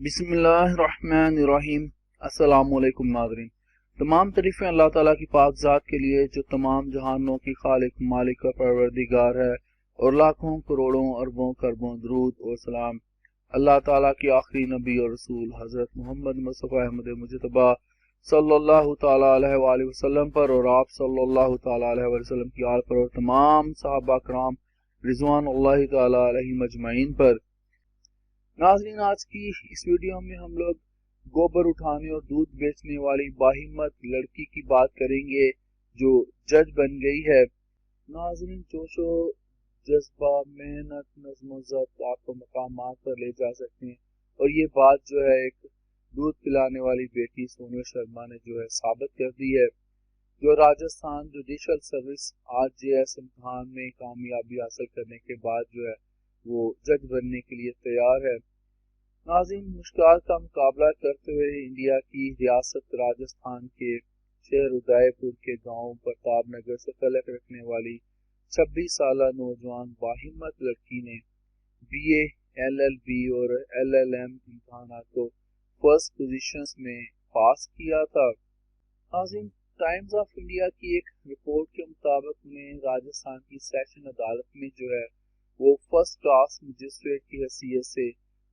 बिस्मिल्लाहिर्रहमानिर्रहीम। अस्सलाम वालेकुम नाज़रीन। तमाम तारीफ़ें अल्लाह ताला की पाक ज़ात के लिए जो तमाम जहानों की खालिक मालिक और परवरदिगार है, और लाखों करोड़ों अरबों खरबों दरूद और सलाम अल्लाह ताला की आखिरी नबी और रसूल हज़रत मोहम्मद मुस्तफ़ा अहमद मुजतबा सल्लल्लाहु ताला अलैहि वसल्लम पर और आप सल्लल्लाहु ताला अलैहि वसल्लम की आल पर और तमाम सहाबा कराम रिज़वानुल्लाहि ताला अलैहिम अजमईन पर। नाज़रीन, आज की इस वीडियो में हम लोग गोबर उठाने और दूध बेचने वाली बाहिम्मत लड़की की बात करेंगे जो जज बन गई है। नाज़रीन, जोशो जज्बा, मेहनत, नज़्म ज़ब्त आपको मकामात पर ले जा सकते हैं, और ये बात जो है एक दूध पिलाने वाली बेटी सोनू शर्मा ने जो है साबित कर दी है, जो राजस्थान जुडिशल सर्विस RJS इम्तहान में कामयाबी हासिल करने के बाद जो है वो जज बनने के लिए तैयार है। नाज़रीन, मुश्किल का मुकाबला करते हुए इंडिया की रियासत राजस्थान के शहर उदयपुर के गांव प्रताप नगर से तलक रखने वाली 26 साल नौजवान बाहिम्मत लड़की ने BA, LLB और LLM इम्तहान को फर्स्ट पोजीशंस में पास किया था। नाज़रीन, टाइम्स ऑफ इंडिया की एक रिपोर्ट के मुताबिक उन्हें राजस्थान की सेशन अदालत में जो है वो फर्स्ट क्लास मजिस्ट्रेट की हैसियत से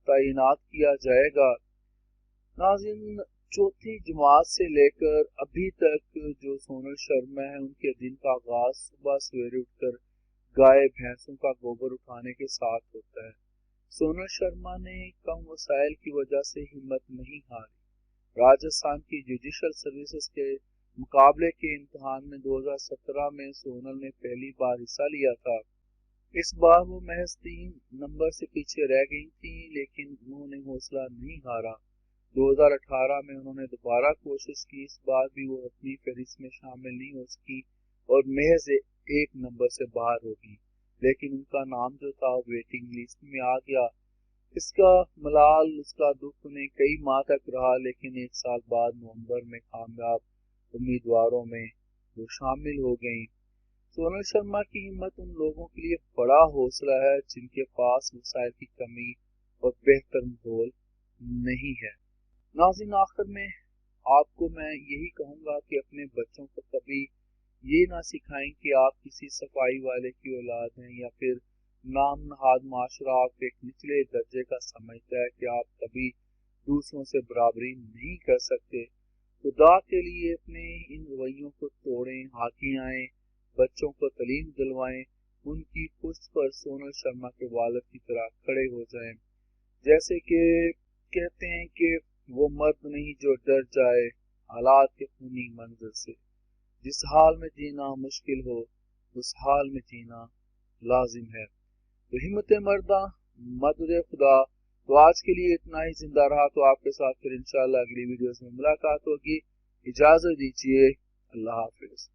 तैनात किया जाएगा। नाज़रीन, चौथी जमात से लेकर अभी तक जो सोनल शर्मा है उनके दिन का आगाज सुबह सवेरे उठकर गाय भैंसों का गोबर उठाने के साथ होता है। सोनल शर्मा ने कम वसाइल की वजह से हिम्मत नहीं हारी। राजस्थान की जुडिशल सर्विसेज के मुकाबले के इम्तहान में 2017 में सोनल ने पहली बार हिस्सा लिया था। इस बार वो महज 3 नंबर से पीछे रह गई थी, लेकिन उन्होंने हौसला नहीं हारा। 2018 में उन्होंने दोबारा कोशिश की, इस बार भी वो अपनी फहरिस्त में शामिल नहीं हो सकी और महज 1 नंबर से बाहर हो गई, लेकिन उनका नाम जो था वेटिंग लिस्ट में आ गया। इसका मलाल, उसका दुख उन्हें कई माह तक रहा, लेकिन 1 साल बाद नवंबर में कामयाब उम्मीदवारों में वो शामिल हो गई। सोनल शर्मा की हिम्मत उन लोगों के लिए बड़ा हौसला है जिनके पास वसाइल की कमी और बेहतर माहौल नहीं है। नाज़रीन, आखिर में आपको मैं यही कहूँगा कि अपने बच्चों को कभी ये ना सिखाएं कि आप किसी सफाई वाले की औलाद हैं, या फिर नाम नहाद माशरा आपको एक निचले दर्जे का समझता है कि आप कभी दूसरों से बराबरी नहीं कर सकते। खुदा के लिए अपने इन रवैयों को तोड़ें, आगे आएं, बच्चों को तालीम दिलवाएं, उनकी पुश्त पर सोनल शर्मा के वालिद की तरह खड़े हो जाएं। जैसे कि कहते हैं कि वो मर्द नहीं जो डर जाए हालात के खूनी मंजर से। जिस हाल में जीना मुश्किल हो उस हाल में जीना लाजिम है। तो हिम्मत मर्दा, मदद खुदा। तो आज के लिए इतना ही। जिंदा रहा तो आपके साथ फिर इंशाअल्लाह अगली वीडियोस में मुलाकात होगी। इजाजत दीजिए। अल्लाह हाफिज।